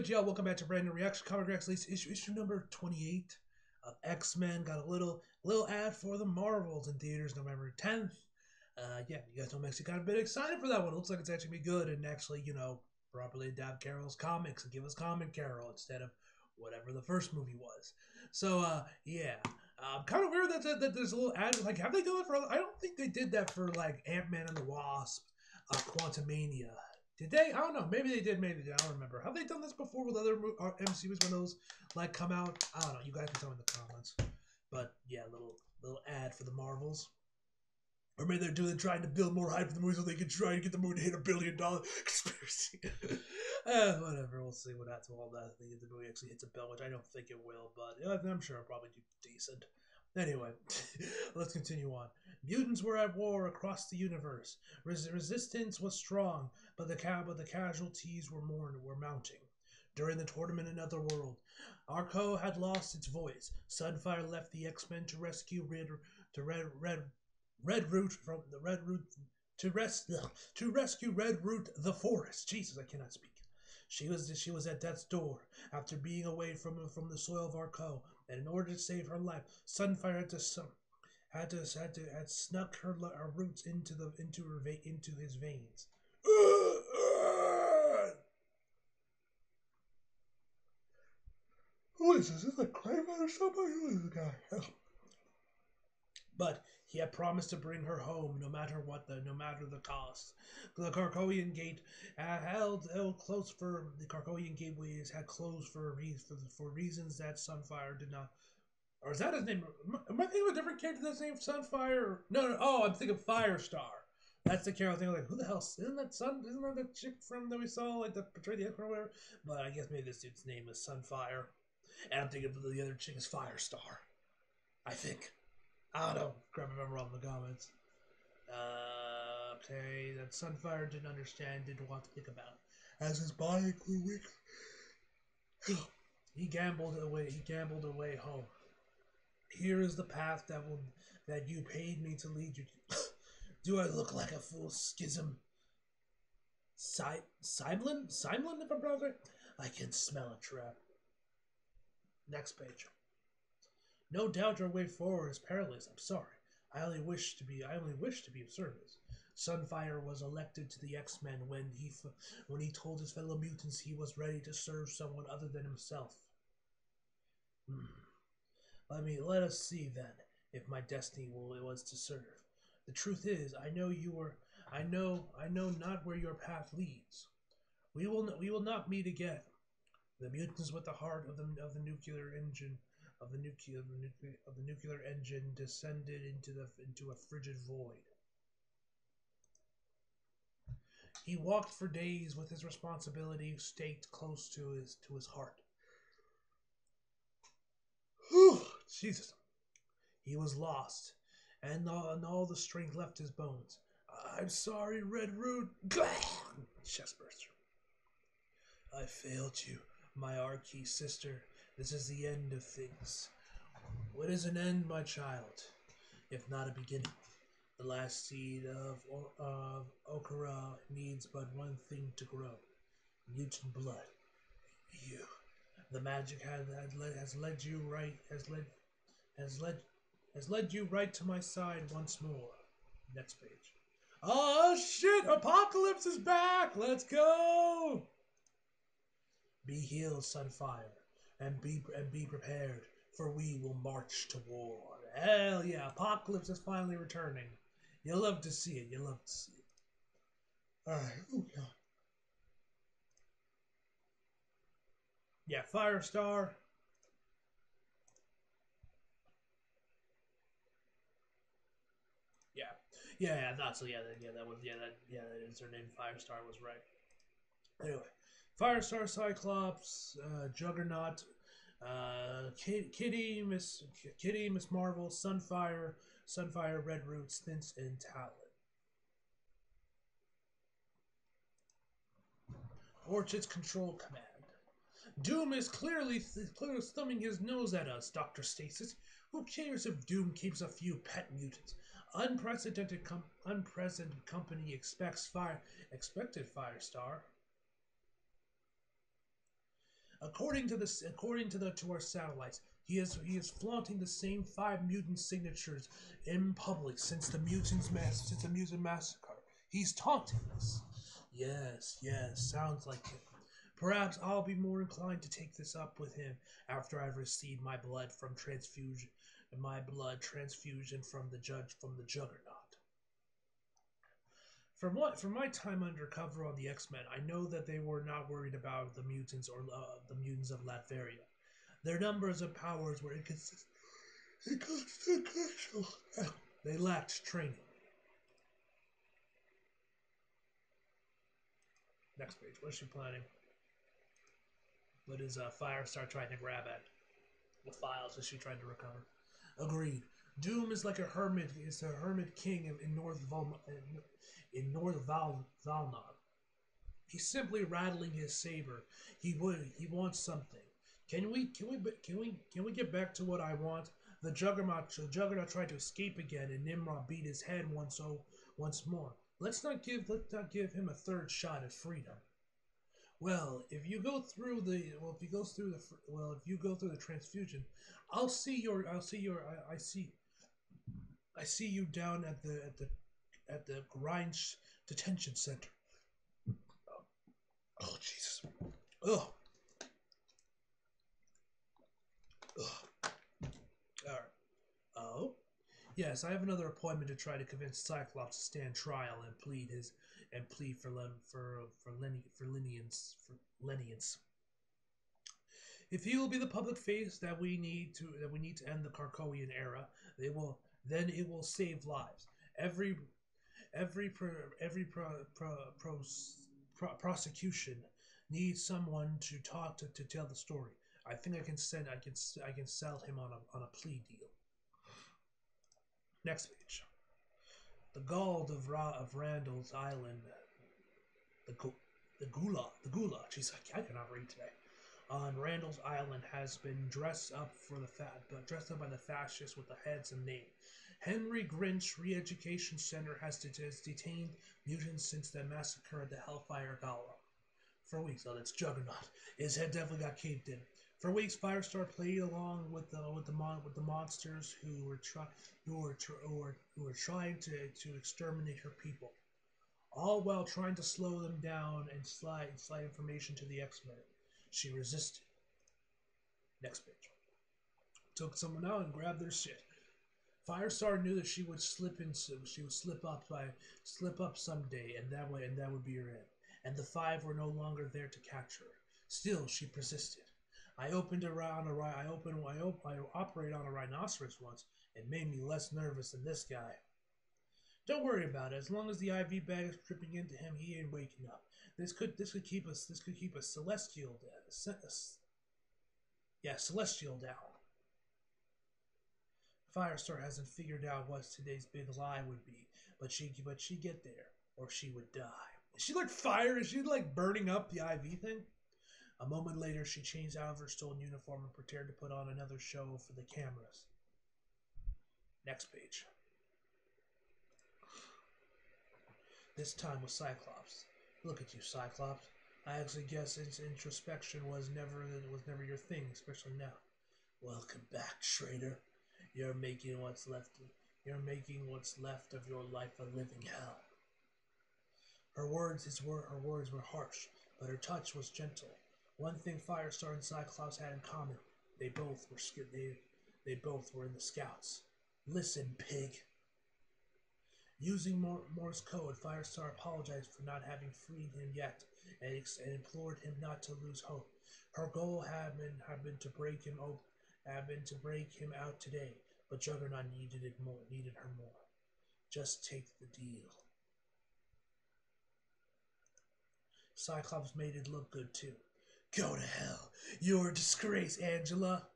good, y'all? Welcome back to brand new reaction comic reacts. Issue number 28 of X-Men. Got a little ad for the Marvels in theaters November 10th. Yeah, you guys know Mexi got a bit excited for that one. It looks like it's actually be good and actually, properly adapt Carol's comics and give us comic Carol instead of whatever the first movie was. So, yeah. Kind of weird that there's a little ad. Like, have they done it for? I don't think they did that for like Ant-Man and the Wasp, Quantumania. Did they? I don't know. Maybe they did. Maybe they did. I don't remember. Have they done this before with other MCUs when those like come out? I don't know. You guys can tell me in the comments. But yeah, little ad for the Marvels. Or maybe they're doing trying to build more hype for the movie so they can try to get the movie to hit $1 billion conspiracy. Whatever. We'll see what happens to all that. If the movie actually hits $1 billion, which I don't think it will, but I'm sure it'll probably do decent. Anyway, let's continue on. Mutants were at war across the universe. Resistance was strong, but the casualties were mounting. During the tournament in Otherworld, Arco had lost its voice. Sunfire left the X-Men to rescue Redroot from the Redroot to rescue Redroot the Forest. Jesus, I cannot speak. She was at death's door after being away from the soil of Arco, and in order to save her life, Sunfire had snuck her roots into his veins. Who is this? Is this a Craven or somebody? Who is this guy? But he had promised to bring her home, no matter the cost. The Krakowian Gate held close for the Krakowian gateways had closed for reasons that Sunfire did not. Or is that his name? Am I thinking of a different character that's named Sunfire? No. Oh, I'm thinking Firestar. That's the character. I'm thinking, like, who the hell? Isn't that the chick from that we saw, like, that portrayed the X-Men or whatever? But I guess maybe this dude's name is Sunfire. And I'm thinking the other chick is Firestar. I think. I don't know. Grab a member in the comments. Okay, that Sunfire didn't understand, didn't want to think about. As his body grew weak, he gambled away home. Here is the path that you paid me to lead you to. Do I look like a fool, Schism? Simlin, if I'm pronouncing it? I can smell a trap. Next page. No doubt our way forward is perilous. I'm sorry. I only wish to be of service. Sunfire was elected to the X-Men when he told his fellow mutants he was ready to serve someone other than himself. Let us see then if my destiny was to serve. The truth is, I know not where your path leads. We will not meet again. The mutants with the heart of the nuclear engine. Of the nuclear engine descended into a frigid void. He walked for days with his responsibility staked close to his heart. Whew, Jesus. He was lost, and all the strength left his bones. I'm sorry, Redroot. Chest burster. I failed you, my Archie sister. This is the end of things. What is an end, my child, if not a beginning? The last seed of Okra needs but one thing to grow: mutant blood. You, the magic has led you right to my side once more. Next page. Oh shit! Apocalypse is back. Let's go. Be healed, Sunfire. And be prepared, for we will march to war. Hell yeah, Apocalypse is finally returning. You love to see it. Alright, oh god. Yeah, Firestar. Yeah, that is her name. Firestar was right. Anyway. Firestar, Cyclops, Juggernaut, Kitty, Miss Marvel, Sunfire, Redroot, Stints, and Talon. Orchid's Control Command. Doom is clearly thumbing his nose at us, Dr. Stasis. Who cares if Doom keeps a few pet mutants? Unprecedented company expected Firestar. To our satellites, he is flaunting the same 5 mutant signatures in public since the mutant massacre. He's taunting us. Yes, yes, sounds like it. Perhaps I'll be more inclined to take this up with him after I've received my blood transfusion from the Juggernaut. From my time undercover on the X-Men, I know that they were not worried about the mutants or the mutants of Latveria. Their numbers and powers were inconsistent. They lacked training. Next page. What is she planning? What is Firestar trying to grab at? What files is she trying to recover? Agreed. Doom is like a hermit. Is a hermit king in North Valnod. He's simply rattling his saber. He wants something. Can we get back to what I want? The Juggernaut tried to escape again, and Nimrod beat his head once more. Let's not give him a third shot at freedom. Well, if you go through the transfusion, I see you down at the Grinch detention center. Oh Jesus! Ugh. Ugh. All right. Oh. Yes, I have another appointment to try to convince Cyclops to stand trial and plead for lenience. If he will be the public face that we need to end the Krakowian era, it will save lives. Every prosecution needs someone to talk to tell the story. I think I can sell him on a plea deal. Next page. The Gald of Randall's Island. The Gula. Jeez, I cannot read today. On Randall's Island has been dressed up by the fascists with the heads and name. Henry Grinch Re-Education Center has detained mutants since the massacre at the Hellfire Gala. For weeks, that's Juggernaut. His head definitely got caved in. For weeks, Firestar played along with the monsters who were trying to exterminate her people, all while trying to slow them down and slide information to the X-Men. She resisted. Next page. Took someone out and grabbed their shit. Firestar knew that she would slip up someday, and that would be her end. And the 5 were no longer there to catch her. Still, she persisted. I operate on a rhinoceros once. It made me less nervous than this guy. Don't worry about it. As long as the IV bag is dripping into him, he ain't waking up. This could keep a celestial down. Firestar hasn't figured out what today's big lie would be, but she'd get there, or she would die. Is she like fire? Is she like burning up the IV thing? A moment later, she changed out of her stolen uniform and prepared to put on another show for the cameras. Next page. This time with Cyclops. Look at you, Cyclops. I actually guess introspection was never your thing, especially now. Welcome back, traitor. You're making what's left of your life a living hell. Her words were harsh, but her touch was gentle. One thing Firestar and Cyclops had in common: they both were in the Scouts. Listen, pig. Using Morse code, Firestar apologized for not having freed him yet, and implored him not to lose hope. Her goal had been to break him out today, but Juggernaut needed her more. Just take the deal. Cyclops made it look good too. Go to hell. You're a disgrace, Angela.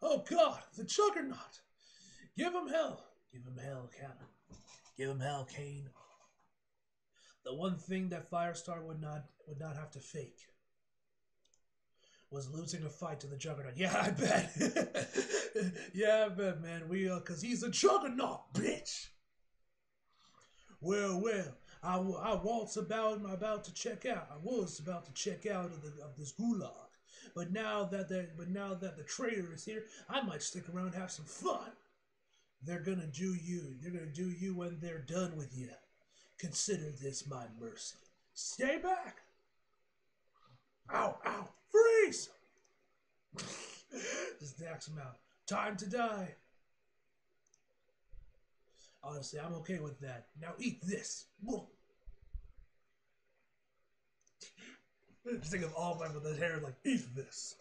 Oh God, the Juggernaut. Give him hell. Give him hell, Captain. Give him hell, Kane. The one thing that Firestar would not have to fake was losing a fight to the Juggernaut. Yeah, I bet. Yeah, I bet, man. Cause he's a Juggernaut, bitch. Well, I was about to check out of this gulag, But now that the traitor is here, I might stick around and have some fun. They're gonna do you. They're gonna do you when they're done with you. Consider this my mercy. Stay back. Ow, ow, freeze! Just knocks him out. Time to die. Honestly, I'm okay with that. Now eat this. Just think of all my with the hair like, eat this.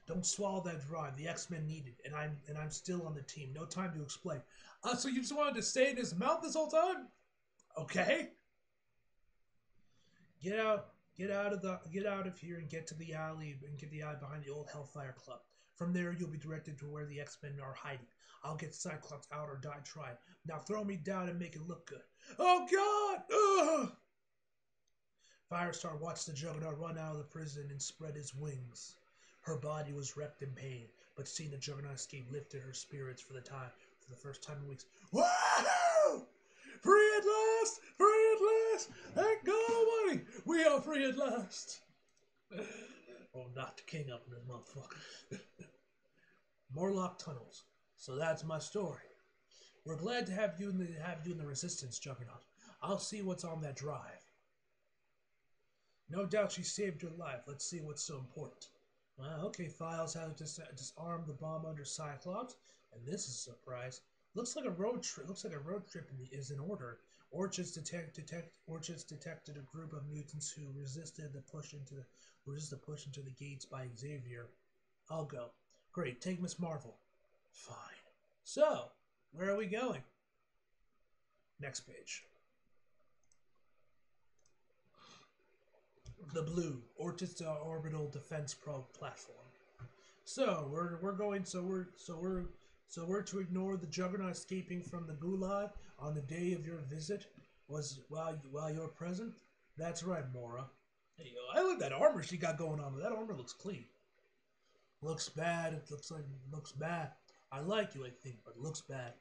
Don't swallow that drive. The X-Men need it, and I'm still on the team. No time to explain. So you just wanted to stay in his mouth this whole time? Okay. Get out of here and get to the alley behind the old Hellfire Club. From there, you'll be directed to where the X-Men are hiding. I'll get Cyclops out or die trying. Now throw me down and make it look good. Oh God! Ugh! Firestar watched the Juggernaut run out of the prison and spread his wings. Her body was wrecked in pain, but seeing the Juggernaut escape lifted her spirits for the first time in weeks. Woohoo! Free at last! Free at last! Thank God Almighty! We are free at last! Oh, knock the king up in this motherfucker. Morlock tunnels. So that's my story. We're glad to have you in the Resistance, Juggernaut. I'll see what's on that drive. No doubt she saved your life. Let's see what's so important. Okay, Files has disarmed the bomb under Cyclops, and this is a surprise. Looks like a road trip is in order. Orchids detected a group of mutants who resisted the push into the gates by Xavier. I'll go. Great, take Miss Marvel. Fine. So, where are we going? Next page. The blue Orchis orbital defense probe platform. So we're to ignore the Juggernaut escaping from the Gulag on the day of your visit while you're present. That's right, Mora. Hey, I like that armor she got going on. That armor looks clean. Looks bad. It looks bad. I like you, I think, but it looks bad.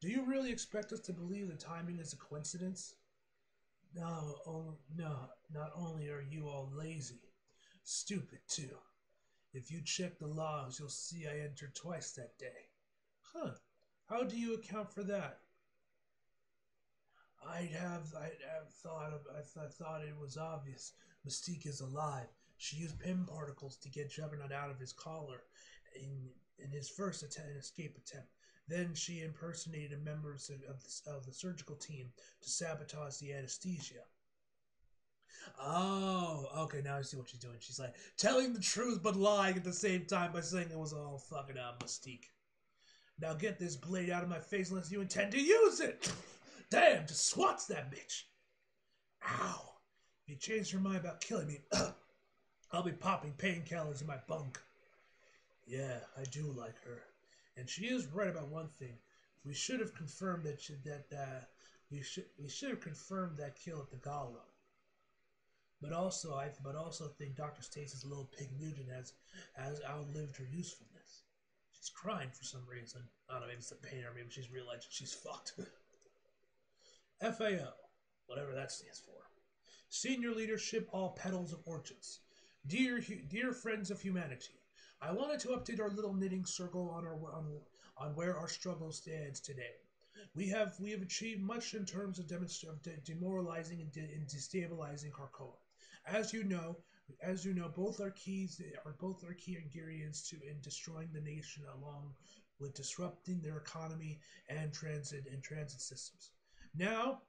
Do you really expect us to believe the timing is a coincidence? No, not only are you all lazy, stupid too. If you check the logs, you'll see I entered twice that day. Huh, how do you account for that? I thought it was obvious. Mystique is alive. She used PIM particles to get Juggernaut out of his collar in his first escape attempt. Then she impersonated members of the surgical team to sabotage the anesthesia. Oh, okay, now I see what she's doing. She's like telling the truth but lying at the same time by saying it was all fucking Mystique. Now get this blade out of my face unless you intend to use it! Damn, just swats that bitch! Ow! If you change your mind about killing me, I'll be popping painkillers in my bunk. Yeah, I do like her. And she is right about one thing. We should have confirmed we should have confirmed that kill at the gala. But also, I think Dr. Stacy's little pig mutant has outlived her usefulness. She's crying for some reason. I don't know, maybe it's the pain, or maybe she's realized she's fucked. FAO, whatever that stands for. Senior Leadership, all petals of orchids. Dear friends of humanity, I wanted to update our little knitting circle on where our struggle stands today. We have achieved much in terms of demoralizing and destabilizing Krakoa. As you know, both are key ingredients in destroying the nation, along with disrupting their economy and transit systems. Now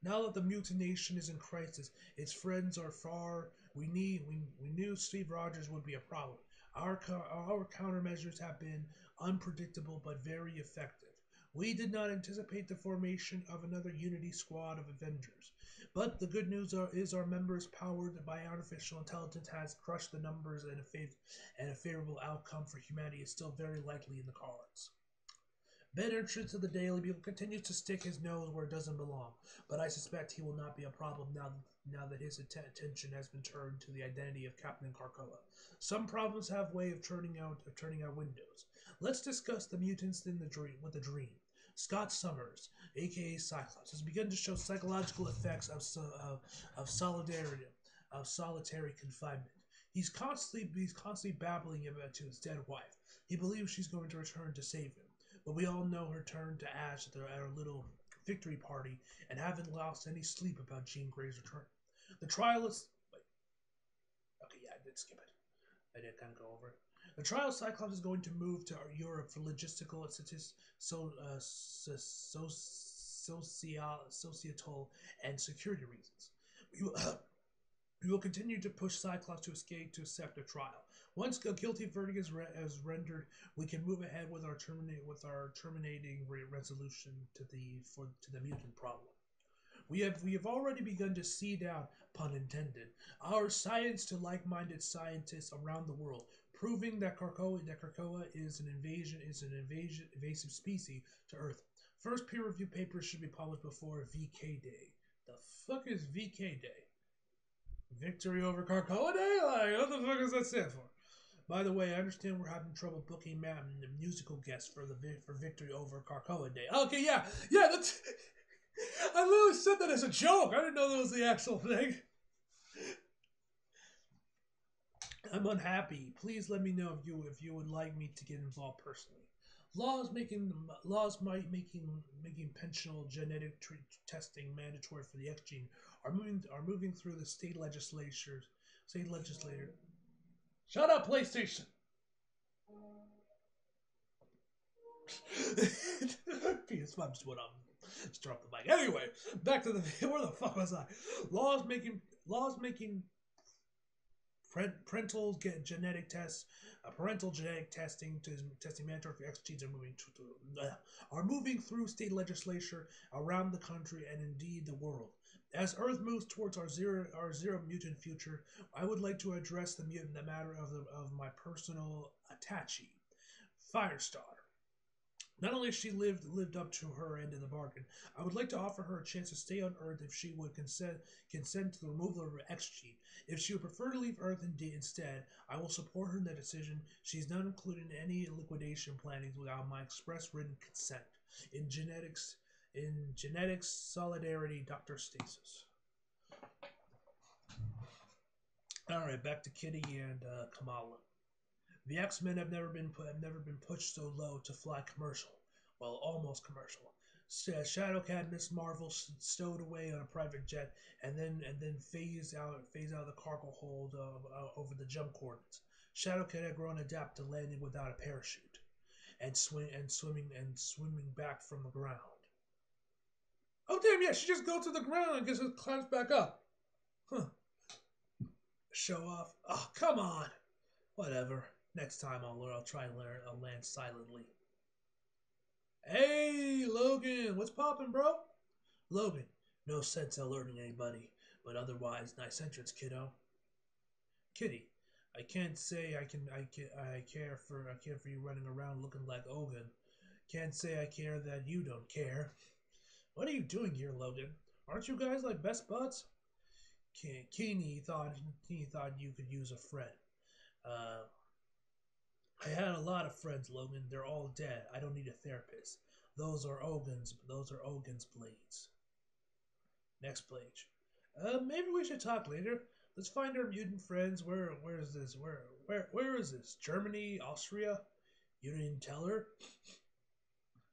that the mutant nation is in crisis, its friends are far. We knew Steve Rogers would be a problem. Our countermeasures have been unpredictable but very effective. We did not anticipate the formation of another Unity squad of Avengers. But the good news is our members, powered by artificial intelligence, has crushed the numbers, and a favorable outcome for humanity is still very likely in the cards. Ben Entrance of the Daily Bugle continues to stick his nose where it doesn't belong, but I suspect he will not be a problem now that his attention has been turned to the identity of Captain Krakoa. Some problems have a way of turning out windows. Let's discuss the mutants with the dream. Scott Summers, aka Cyclops, has begun to show psychological effects of solitary confinement. He's constantly babbling about to his dead wife. He believes she's going to return to save him, but we all know her turned to ash at our little victory party and haven't lost any sleep about Jean Grey's return. The trial is. Wait. Okay, yeah, I did skip it. I did kind of go over it. The trial Cyclops is going to move to Europe for logistical, societal, and security reasons. We will, we will continue to push Cyclops to escape to accept a trial. Once a guilty verdict is rendered, we can move ahead with our terminating resolution to the mutant problem. We have already begun to seed out, pun intended, our science to like-minded scientists around the world, proving that Krakoa is an invasive species to Earth. First peer-reviewed papers should be published before VK Day. The fuck is VK Day? Victory over Krakoa Day? Like, what the fuck does that stand for? By the way, I understand we're having trouble booking musical guests for Victory over Krakoa Day. Okay, yeah, that's. I literally said that as a joke. I didn't know that was the actual thing. I'm unhappy. Please let me know if you would like me to get involved personally. Laws making pensional genetic testing mandatory for the X gene are moving through the state legislature. Shut up, PlayStation. PS5 just went up. Just drop the mic. Anyway, back to the where the fuck was I? Laws making parental genetic tests, parental genetic testing mandatory for X genes are moving through state legislature around the country and indeed the world. As Earth moves towards our zero mutant future, I would like to address the matter of my personal attachee, Firestar. Not only has she lived up to her end of the bargain, I would like to offer her a chance to stay on Earth if she would consent to the removal of her X gene. If she would prefer to leave Earth instead, I will support her in that decision. She's not included in any liquidation plannings without my express written consent. In genetics solidarity, Dr. Stasis. Alright, back to Kitty and Kamala. The X-Men have never been pushed so low to fly commercial. Well, almost commercial. Shadowcat and Miss Marvel stowed away on a private jet, and then phase out of the cargo hold over the jump coordinates. Shadowcat had grown adept to landing without a parachute, and swimming back from the ground. Oh damn! Yeah, she just goes to the ground and it climbs back up. Huh. Show off. Oh come on. Whatever. Next time I'll try and I'll land silently. Hey, Logan, what's poppin', bro? Logan, no sense alerting anybody, but otherwise, nice entrance, kiddo. Kitty, I can't say I care for you running around looking like Ogun. Can't say I care that you don't care. What are you doing here, Logan? Aren't you guys like best buds? Keeney thought you could use a friend. I had a lot of friends, Logan. They're all dead. I don't need a therapist. Those are Ogun's blades. Next page. Maybe we should talk later. Let's find our mutant friends. Where is this? Where is this? Germany? Austria? You didn't tell her?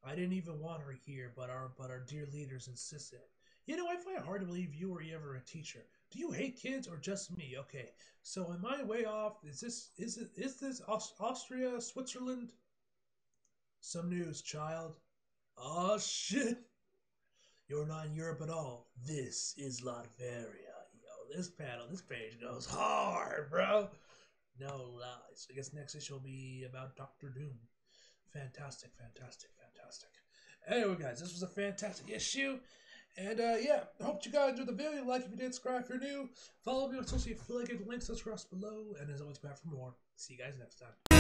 I didn't even want her here, but our dear leaders insisted. You know, I find it hard to believe you were ever a teacher. Do you hate kids or just me? Okay, so am I way off? Is this Austria, Switzerland? Some news, child. Oh shit! You're not in Europe at all. This is Latveria. Yo, this page goes hard, bro. No lies. I guess next issue will be about Doctor Doom. Fantastic. Anyway, guys, this was a fantastic issue. And yeah, I hope you guys enjoyed the video. Like if you did, subscribe if you're new. Follow me on social media if you feel like it. Links across below. And as always, back for more. See you guys next time.